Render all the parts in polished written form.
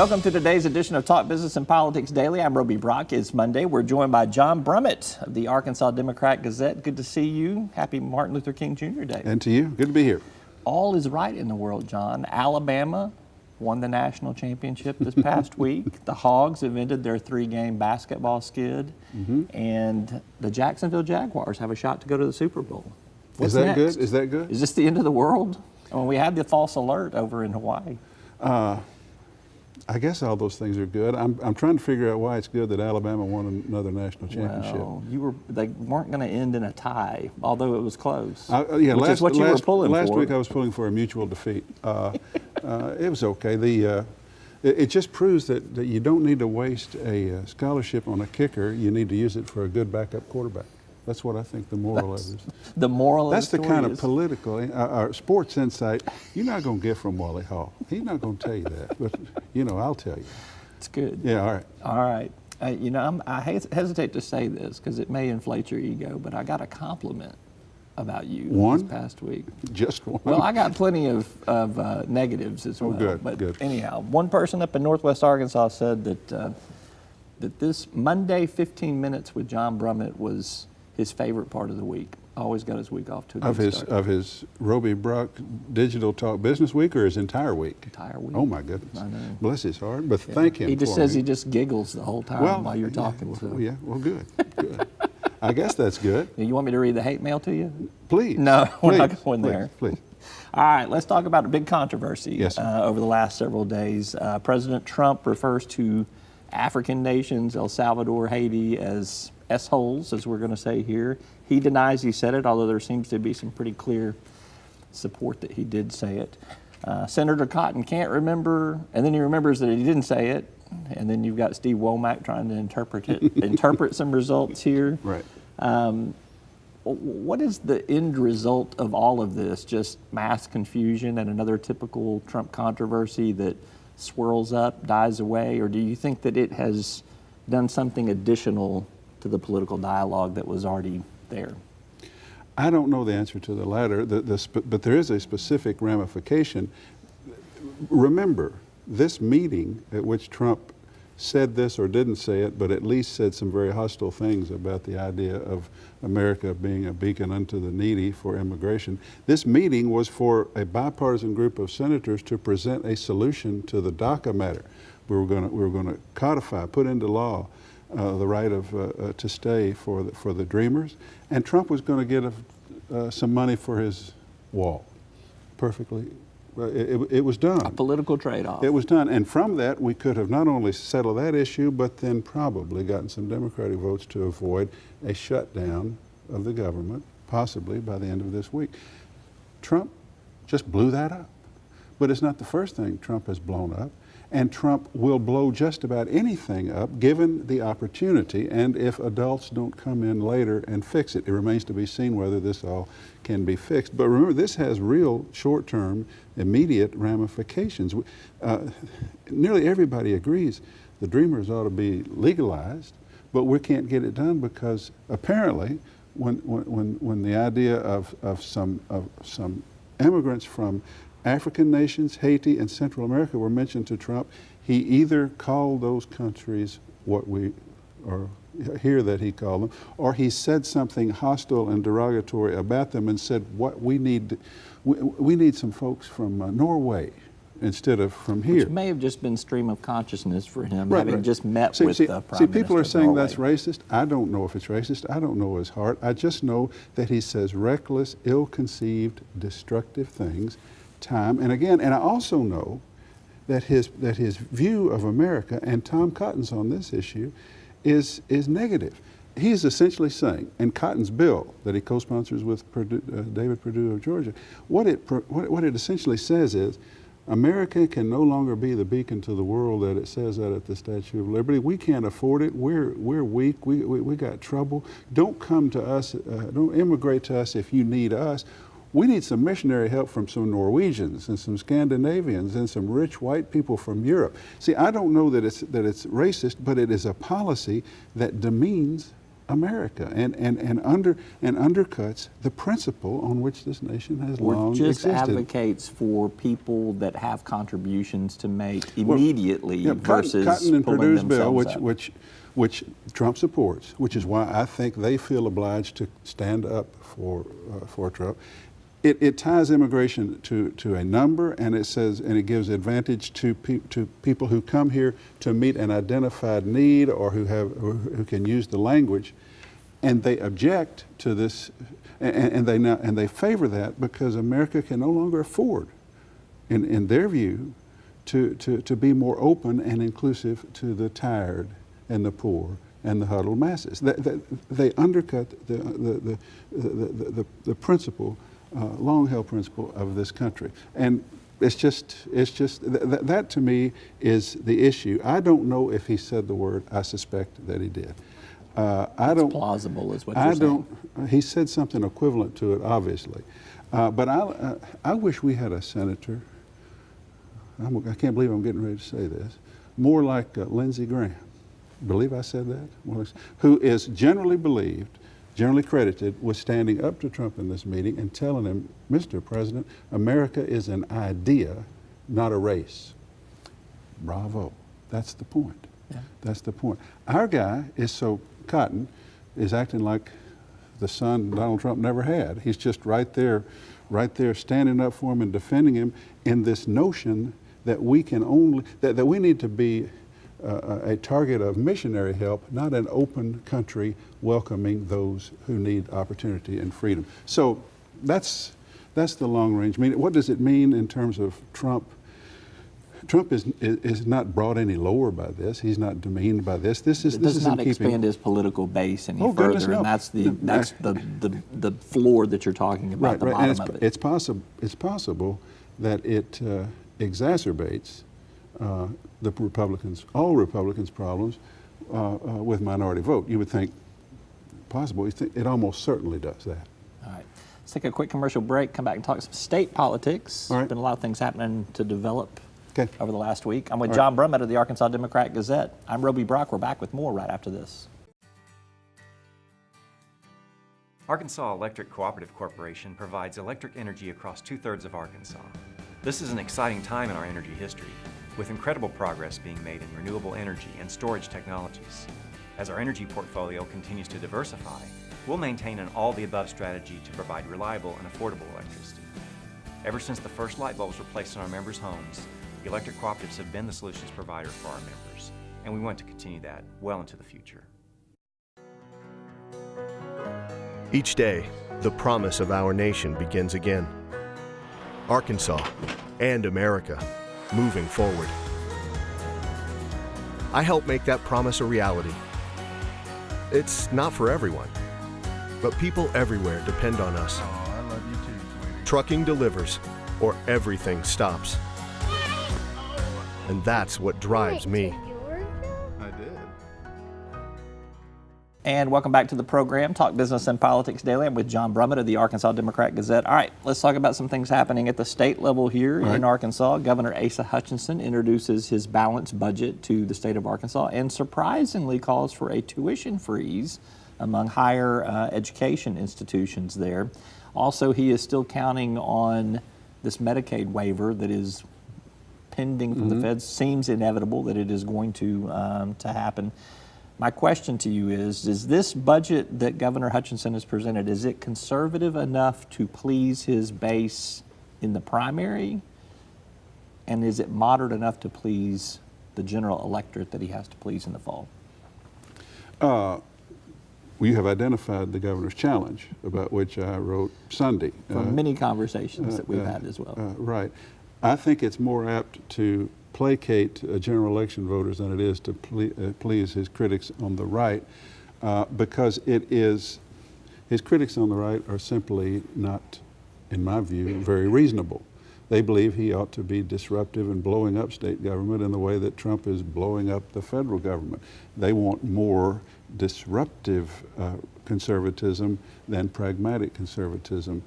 Welcome to today's edition of Talk Business and Politics Daily. I'm Roby Brock. It's Monday. We're joined by John Brummett of the Arkansas Democrat-Gazette. Good to see you. Happy Martin Luther King Jr. Day. And to you. Good to be here. All is right in the world, John. Alabama won the national championship this past week. The Hogs have ended their 3-game basketball skid. And the Jacksonville Jaguars have a shot to go to the Super Bowl. What's Is that next? good? Is that good? Is this the end of the world? I mean, we had the false alert over in Hawaii. I guess all those things are good. I'm trying to figure out why it's good that Alabama won another national championship. Well, they weren't going to end in a tie, although it was close. Yeah, which is what you were pulling for. Last week I was pulling for a mutual defeat. It was okay. It just proves that you don't need to waste a scholarship on a kicker. You need to use it for a good backup quarterback. That's what I think the moral of it is. The moral That's of the the story kind of is, political, sports insight you're not going to get from Wally Hall. He's not going to tell you that, but, I'll tell you. It's good. Yeah, all right. All right. I hesitate to say this because it may inflate your ego, but I got a compliment about you this past week. Just one? Well, I got plenty of negatives as well. Good, but good. Anyhow, one person up in Northwest Arkansas said that this Monday 15 minutes with John Brummett was his favorite part of the week. Always got his week off to a good start. Of his Roby Brock Digital Talk Business Week or his entire week? Entire week. Oh my goodness. I know. Bless his heart. But thank him. He just says he just giggles the whole time while you're talking. Yeah, well, good. Good. I guess that's good. You want me to read the hate mail to you? Please. No, we're not Please, going there. Please. All right, let's talk about a big controversy Yes, over the last several days. President Trump refers to African nations, El Salvador, Haiti, as S-holes, as we're going to say here. He denies he said it, although there seems to be some pretty clear support that he did say it. Senator Cotton can't remember, and then he remembers that he didn't say it, and then you've got Steve Womack trying to interpret some results here. Right. What is the end result of all of this? Just mass confusion and another typical Trump controversy that swirls up, dies away, or do you think that it has done something additional to the political dialogue that was already there? I don't know the answer to the latter, but there is a specific ramification. Remember, this meeting at which Trump said this or didn't say it, but at least said some very hostile things about the idea of America being a beacon unto the needy for immigration. This meeting was for a bipartisan group of senators to present a solution to the DACA matter. We were going to codify, put into law the right of to stay for the Dreamers, and Trump was going to get some money for his wall. Perfectly. It was done. A political trade-off. It was done, and from that we could have not only settled that issue, but then probably gotten some Democratic votes to avoid a shutdown of the government, possibly by the end of this week. Trump just blew that up. But it's not the first thing Trump has blown up, and Trump will blow just about anything up given the opportunity, and if adults don't come in later and fix it. It remains to be seen whether this all can be fixed. But remember, this has real short-term, immediate ramifications. Nearly everybody agrees the Dreamers ought to be legalized, but we can't get it done because apparently when the idea of some immigrants from African nations, Haiti, and Central America were mentioned to Trump, he either called those countries what we hear that he called them, or he said something hostile and derogatory about them and said, "What we need some folks from Norway instead of from here." Which may have just been stream of consciousness for him, Right, having right. just met with the Prime Minister. People are saying Norway. that's racist. I don't know if it's racist. I don't know his heart. I just know that he says reckless, ill-conceived, destructive things time and again. And I also know that his view of America, and Tom Cotton's on this issue, is negative. He's essentially saying, in Cotton's bill that he co-sponsors with David Perdue of Georgia, what it essentially says is, America can no longer be the beacon to the world that it says that at the Statue of Liberty. We can't afford it. We're weak. We got trouble. Don't come to us. Don't immigrate to us if you need us. We need some missionary help from some Norwegians and some Scandinavians and some rich white people from Europe. See, I don't know that it's racist, but it is a policy that demeans America and undercuts the principle on which this nation has long Or just existed. advocates for people that have contributions to make immediately Yeah, versus Cotton and pulling Purdue's bill, themselves up. which Trump supports, which is why I think they feel obliged to stand up for Trump. It ties immigration to a number, and it says, and it gives advantage to people who come here to meet an identified need or who can use the language, and they object to this, and they favor that because America can no longer afford, in their view, to be more open and inclusive to the tired and the poor and the huddled masses. They undercut the principle, long-held principle of this country. And it's just that to me is the issue. I don't know if he said the word. I suspect that he did. I don't. Plausible is what you're saying. He said something equivalent to it, obviously. But I wish we had a senator. I can't believe I'm getting ready to say this. More like Lindsey Graham. Believe I said that? Who is generally believed, generally credited with standing up to Trump in this meeting and telling him, Mr. President, America is an idea, not a race. Bravo. That's the point. Yeah. That's the point. Our guy is Cotton is acting like the son Donald Trump never had. He's just right there standing up for him and defending him in this notion that we can only, that we need to be a target of missionary help, not an open country welcoming those who need opportunity and freedom. So that's the long range meaning. What does it mean in terms of Trump? Trump is not brought any lower by this. He's not demeaned by this. This is not expand his political base any further, goodness, no. And that's the floor that you're talking about. Right, the right. bottom And of it. It's possible that it exacerbates all Republicans' problems with minority vote. You would think possible. It almost certainly does that. All right. Let's take a quick commercial break, come back and talk some state politics. All right. There's been a lot of things happening to develop over the last week. I'm with All John Brummett of the Arkansas Democrat-Gazette. I'm Roby Brock. We're back with more right after this. Arkansas Electric Cooperative Corporation provides electric energy across 2/3 of Arkansas. This is an exciting time in our energy history, with incredible progress being made in renewable energy and storage technologies. As our energy portfolio continues to diversify, we'll maintain an all-the-above strategy to provide reliable and affordable electricity. Ever since the first light bulbs were placed in our members' homes, the electric cooperatives have been the solutions provider for our members, and we want to continue that well into the future. Each day, the promise of our nation begins again. Arkansas and America, moving forward. I help make that promise a reality. It's not for everyone, but people everywhere depend on us. Oh, I love you too, sweetie. Trucking delivers, or everything stops. And that's what drives me. I did. And welcome back to the program, Talk Business and Politics Daily. I'm with John Brummett of the Arkansas Democrat-Gazette. All right, let's talk about some things happening at the state level here in Arkansas. Governor Asa Hutchinson introduces his balanced budget to the state of Arkansas and surprisingly calls for a tuition freeze among higher education institutions there. Also, he is still counting on this Medicaid waiver that is pending from the feds. Seems inevitable that it is going to happen. My question to you is this budget that Governor Hutchinson has presented, is it conservative enough to please his base in the primary? And is it moderate enough to please the general electorate that he has to please in the fall? You have identified the governor's challenge, about which I wrote Sunday. From many conversations that we've had as well. Right. I think it's more apt to placate general election voters than it is to please his critics on the right, because his critics on the right are simply not, in my view, very reasonable. They believe he ought to be disruptive and blowing up state government in the way that Trump is blowing up the federal government. They want more disruptive conservatism than pragmatic conservatism.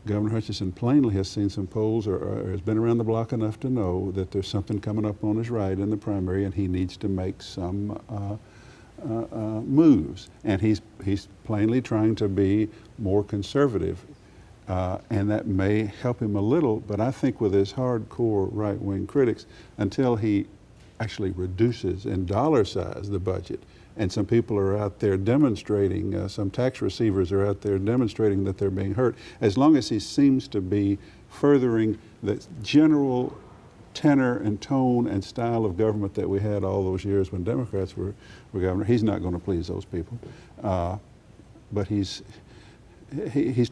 Governor Hutchinson plainly has seen some polls or has been around the block enough to know that there's something coming up on his right in the primary, and he needs to make some moves, and he's plainly trying to be more conservative, and that may help him a little. But I think with his hardcore right-wing critics, until he actually reduces in dollar size the budget, and some people are out there demonstrating, some tax receivers are out there demonstrating that they're being hurt, as long as he seems to be furthering the general tenor and tone and style of government that we had all those years when Democrats were governor, he's not going to please those people. But he's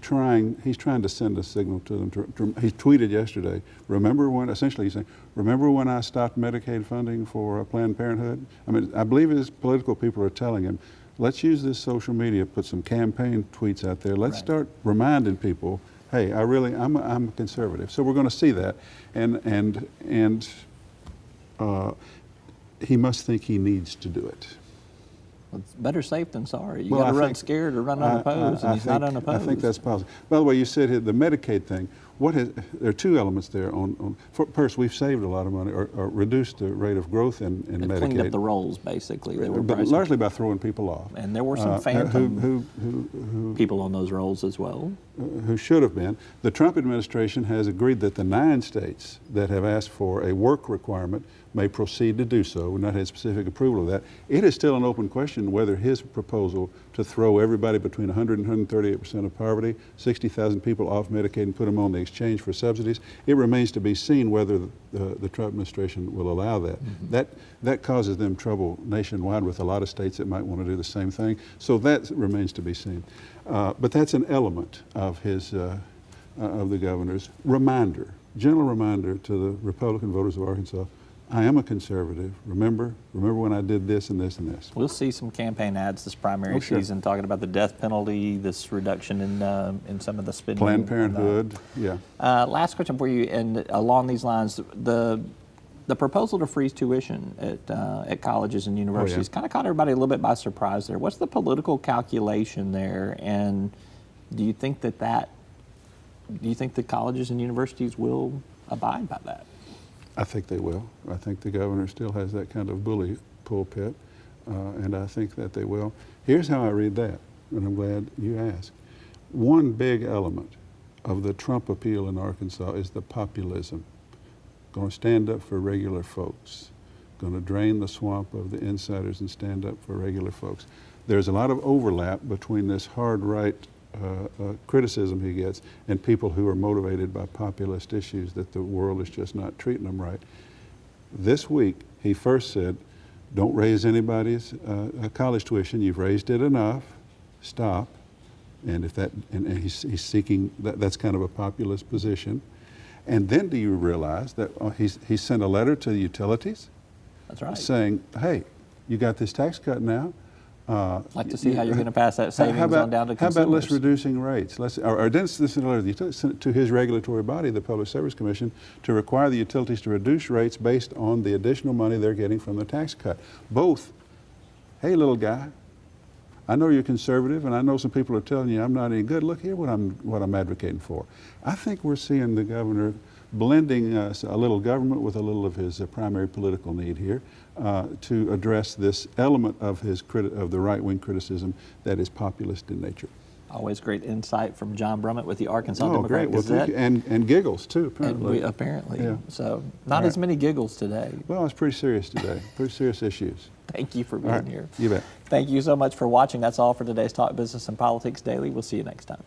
trying to send a signal to them. He tweeted yesterday, essentially he's saying, remember when I stopped Medicaid funding for Planned Parenthood? I mean, I believe his political people are telling him, let's use this social media, put some campaign tweets out there. Let's start reminding people, hey, I'm a conservative. So we're going to see that. And he must think he needs to do it. It's better safe than sorry. You Well, got to I run think- scared or run unopposed, and he's not unopposed. I think that's possible. By the way, you said here, the Medicaid thing. There are two elements there. First, we've saved a lot of money or reduced the rate of growth in It Medicaid. cleaned up the rolls, basically. They were But largely by throwing people off. and there were some phantom who people on those rolls as well. who should have been. The Trump administration has agreed that the 9 states that have asked for a work requirement may proceed to do so. We've not had specific approval of that. It is still an open question whether his proposal to throw everybody between 100 and 138% of poverty, 60,000 people off Medicaid and put them on the exchange for subsidies, it remains to be seen whether the Trump administration will allow that. That causes them trouble nationwide with a lot of states that might want to do the same thing. So that remains to be seen. But that's an element of of the governor's gentle reminder to the Republican voters of Arkansas. I am a conservative. Remember when I did this and this and this. We'll see some campaign ads this primary sure. season talking about the death penalty, this reduction in some of the spending. Planned Parenthood, yeah. Last question for you, and along these lines, the proposal to freeze tuition at colleges and universities kind of caught everybody a little bit by surprise there. What's the political calculation there, and do you think that the colleges and universities will abide by that? I think they will. I think the governor still has that kind of bully pulpit, and I think that they will. Here's how I read that, and I'm glad you asked. One big element of the Trump appeal in Arkansas is the populism. Going to stand up for regular folks. Going to drain the swamp of the insiders and stand up for regular folks. There's a lot of overlap between this hard right criticism he gets and people who are motivated by populist issues that the world is just not treating them right. This week, he first said, don't raise anybody's college tuition. You've raised it enough. Stop. And he's seeking, that's kind of a populist position. And then do you realize that he sent a letter to the utilities? That's right. Saying, hey, you got this tax cut now. I'd like to see how you're going to pass that savings on down to consumers. How about let's reducing rates? Or didn't this letter to his regulatory body, the Public Service Commission, to require the utilities to reduce rates based on the additional money they're getting from the tax cut? Both, hey, little guy, I know you're conservative, and I know some people are telling you I'm not any good. Look here what I'm advocating for. I think we're seeing the governor blending a little government with a little of his primary political need here to address this element of the right-wing criticism that is populist in nature. Always great insight from John Brummett with the Arkansas Oh, great. Well, Democrat-Gazette. thank you. And giggles, too, apparently. Apparently. Yeah. So not as many giggles today. Well, it's pretty serious today. Pretty serious issues. Thank you for All being right. here. You bet. Thank you so much for watching. That's all for today's Talk Business and Politics Daily. We'll see you next time.